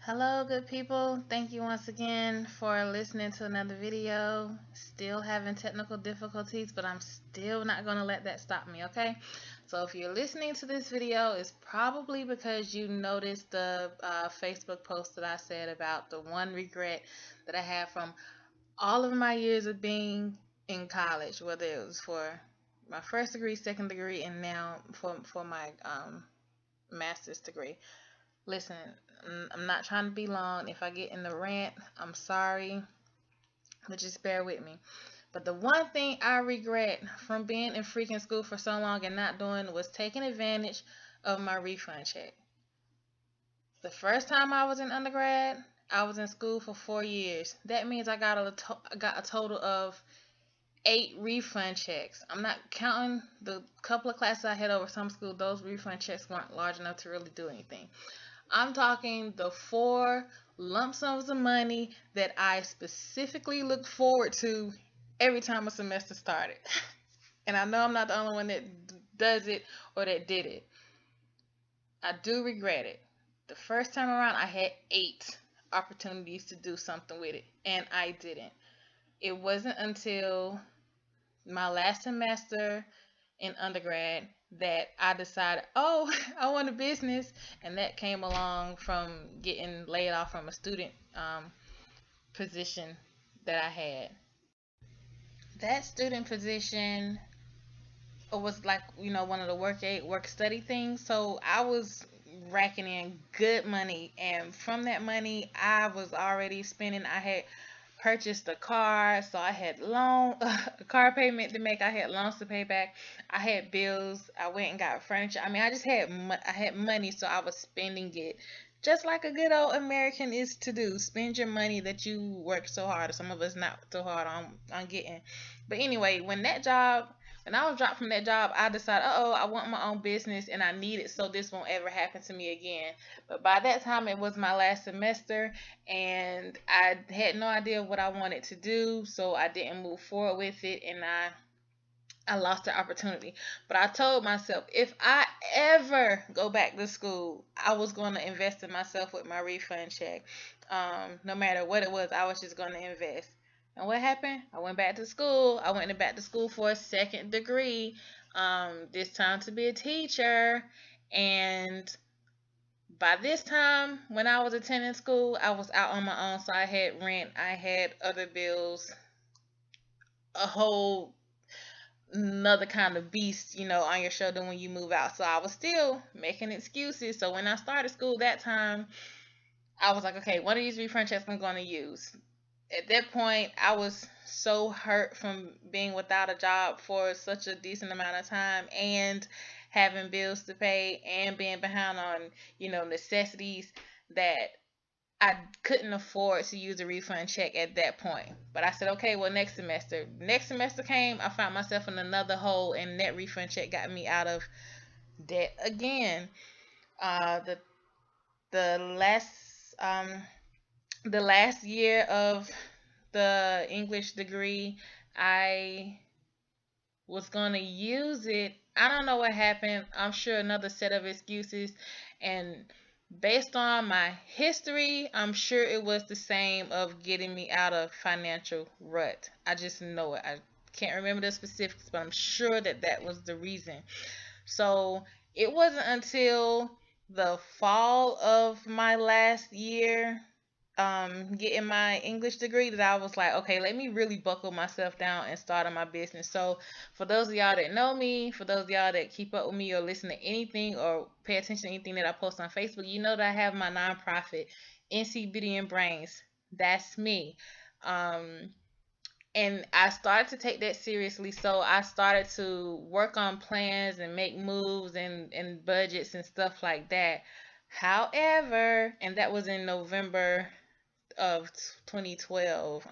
Hello, good people. Thank you once again for listening to another video. Still having technical difficulties, but I'm still not going to let that stop me, okay? So if you're listening to this video, it's probably because you noticed the Facebook post that I said about the one regret that I have from all of my years of being in college, whether it was for my first degree, second degree, and now for my master's degree. Listen, I'm not trying to be long. If I get in the rant, I'm sorry, but just bear with me. But the one thing I regret from being in freaking school for so long and not doing was taking advantage of my refund check. The first time I was in undergrad, I was in school for 4 years. That means I got a total of 8 refund checks. I'm not counting the couple of classes I had over some school. Those refund checks weren't large enough to really do anything. I'm talking the 4 lump sums of money that I specifically looked forward to every time a semester started. And I know I'm not the only one that does it or that did it. I do regret it. The first time around, I had 8 opportunities to do something with it, and I didn't. It wasn't until my last semester in undergrad that I decided, oh, I want a business, and that came along from getting laid off from a student position that I had. That student position was like one of the work study things. So I was racking in good money, and from that money I was already spending. I had purchased a car, so I had loan a car payment to make. I had loans to pay back. I had bills. I went and got furniture. I mean, I just had I had money, so I was spending it just like a good old American is to do. Spend your money that you work so hard, or some of us not so hard on getting. But anyway, when I was dropped from that job, I decided, oh, I want my own business and I need it so this won't ever happen to me again. But by that time, it was my last semester and I had no idea what I wanted to do, so I didn't move forward with it, and I lost the opportunity. But I told myself if I ever go back to school, I was going to invest in myself with my refund check. No matter what it was, I was just going to invest. And what happened? I went back to school. I went back to school for a second degree, this time to be a teacher. And by this time, when I was attending school, I was out on my own. So I had rent, I had other bills, a whole another kind of beast, on your shoulder when you move out. So I was still making excuses. So when I started school that time, I was like, okay, one of these refund checks I'm going to use. At that point, I was so hurt from being without a job for such a decent amount of time and having bills to pay and being behind on, necessities that I couldn't afford to use a refund check at that point. But I said, okay, well, next semester. Next semester came, I found myself in another hole, and that refund check got me out of debt again. The the last um the last year of the English degree, I was gonna use it. I don't know what happened. I'm sure another set of excuses, and based on my history, I'm sure it was the same of getting me out of financial rut. I just know it. I can't remember the specifics, but I'm sure that that was the reason. So it wasn't until the fall of my last year getting my English degree that I was like, okay, let me really buckle myself down and start on my business. So for those of y'all that know me, for those of y'all that keep up with me or listen to anything or pay attention to anything that I post on Facebook, you know that I have my nonprofit, NC Beauty and Brains. That's me. Um, and I started to take that seriously. So I started to work on plans and make moves and budgets and stuff like that. However, and that was in November of 2012.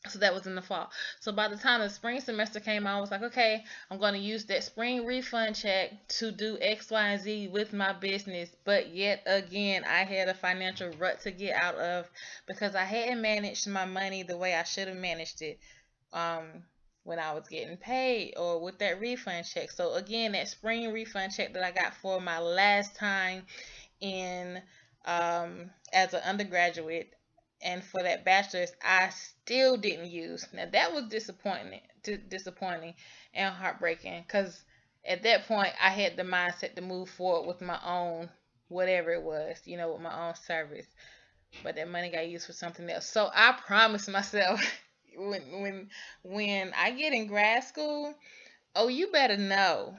So that was in the fall. So by the time the spring semester came, I was like, okay, I'm going to use that spring refund check to do X, Y, and Z with my business. But yet again, I had a financial rut to get out of because I hadn't managed my money the way I should have managed it. When I was getting paid or with that refund check. So again, that spring refund check that I got for my last time in as an undergraduate, and for that bachelor's, I still didn't use. Now that was disappointing and heartbreaking, because at that point I had the mindset to move forward with my own whatever it was, with my own service. But that money got used for something else. So I promised myself when I get in grad school, oh, you better know.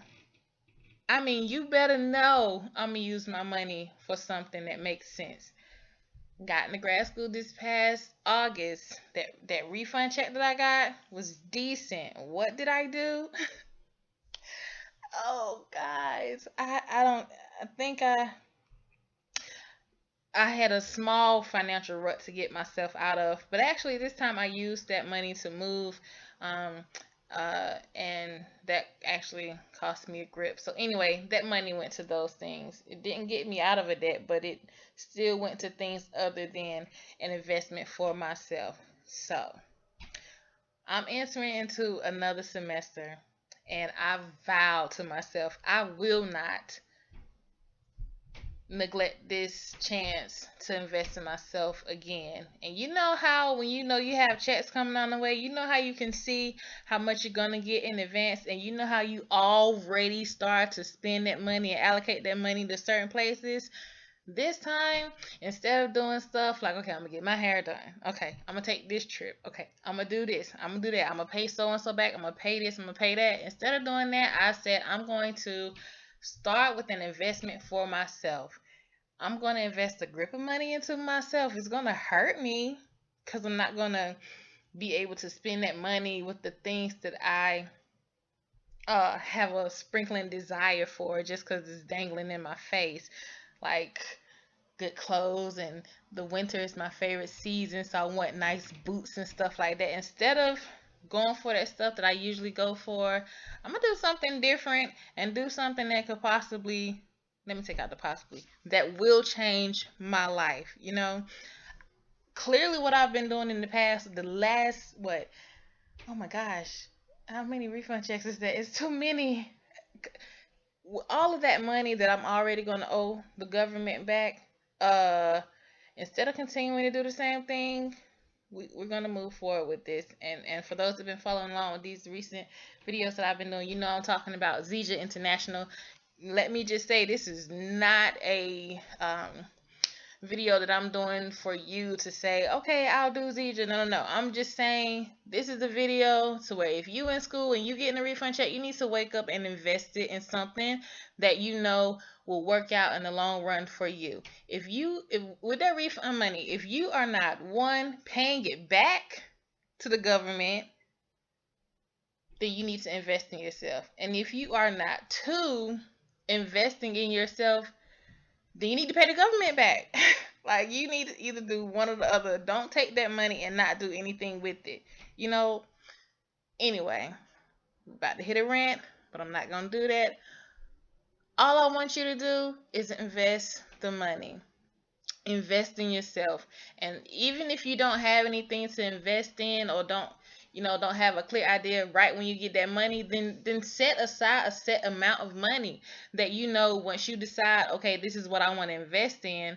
I mean, you better know I'm gonna use my money for something that makes sense. Got into grad school this past August. That refund check that I got was decent. What did I do? Oh, guys, I don't. I think I had a small financial rut to get myself out of, but actually this time I used that money to move, um, and that actually cost me a grip. So anyway, that money went to those things. It didn't get me out of a debt, but it still went to things other than an investment for myself. So I'm entering into another semester, and I vowed to myself I will not neglect this chance to invest in myself again. And you know how when you know you have checks coming on the way, you know how you can see how much you're gonna get in advance, and you know how you already start to spend that money and allocate that money to certain places. This time, instead of doing stuff like, okay, I'm gonna get my hair done. Okay, I'm gonna take this trip. Okay, I'm gonna do this. I'm gonna do that. I'm gonna pay so and so back. I'm gonna pay this. I'm gonna pay that. Instead of doing that, I said I'm going to start with an investment for myself. I'm going to invest a grip of money into myself. It's going to hurt me because I'm not going to be able to spend that money with the things that I have a sprinkling desire for just because it's dangling in my face. Like good clothes, and the winter is my favorite season, so I want nice boots and stuff like that. Instead of going for that stuff that I usually go for, I'm gonna do something different and do something that could possibly, let me take out the possibly, that will change my life. Clearly what I've been doing in the past, the last, what, oh my gosh, how many refund checks is that? It's too many. All of that money that I'm already going to owe the government back, uh, instead of continuing to do the same thing, we're going to move forward with this. And for those that have been following along with these recent videos that I've been doing, I'm talking about Zija International. Let me just say, this is not a video that I'm doing for you to say, okay, I'll do Zija. No. I'm just saying this is a video to where if you in school and you getting a refund check, you need to wake up and invest it in something that you know will work out in the long run for you. If with that refund money, if you are not, one, paying it back to the government, then you need to invest in yourself. And if you are not, two, investing in yourself, then you need to pay the government back. Like, you need to either do one or the other. Don't take that money and not do anything with it. Anyway, I'm about to hit a rant, but I'm not going to do that. All I want you to do is invest the money. Invest in yourself. And even if you don't have anything to invest in, or don't have a clear idea right when you get that money, then set aside a set amount of money that once you decide, okay, this is what I want to invest in,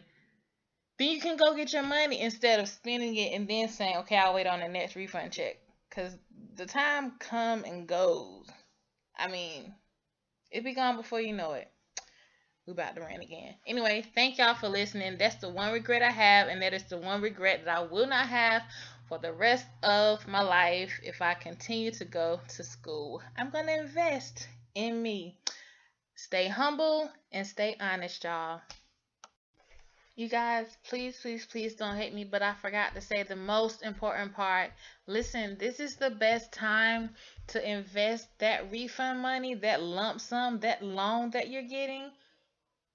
then you can go get your money instead of spending it and then saying, okay, I'll wait on the next refund check. Because the time come and goes. I mean, it be gone before you know it. We about to rant again. Anyway, thank y'all for listening. That's the one regret I have, and that is the one regret that I will not have for the rest of my life if I continue to go to school. I'm going to invest in me. Stay humble and stay honest, y'all. You guys, please, please, please don't hate me, but I forgot to say the most important part. Listen, this is the best time to invest that refund money, that lump sum, that loan that you're getting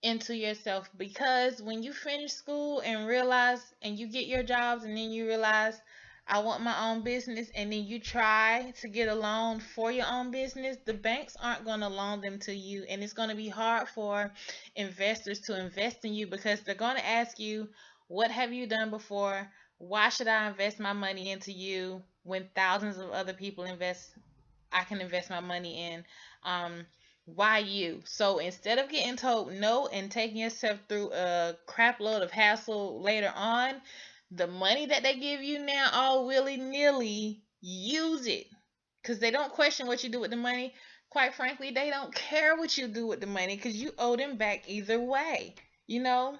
into yourself, because when you finish school and you get your jobs, and then you realize, I want my own business, and then you try to get a loan for your own business, the banks aren't going to loan them to you, and it's going to be hard for investors to invest in you, because they're going to ask you, what have you done before? Why should I invest my money into you when thousands of other people I can invest my money in? Why you? So instead of getting told no and taking yourself through a crap load of hassle later on, the money that they give you now, all willy nilly, use it. Because they don't question what you do with the money. Quite frankly, they don't care what you do with the money because you owe them back either way. You know?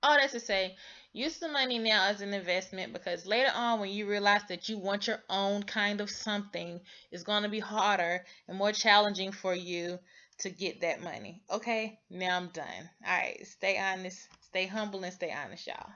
All that to say, use the money now as an investment because later on, when you realize that you want your own kind of something, it's going to be harder and more challenging for you to get that money. Okay, now I'm done. All right, stay honest, stay humble, and stay honest, y'all.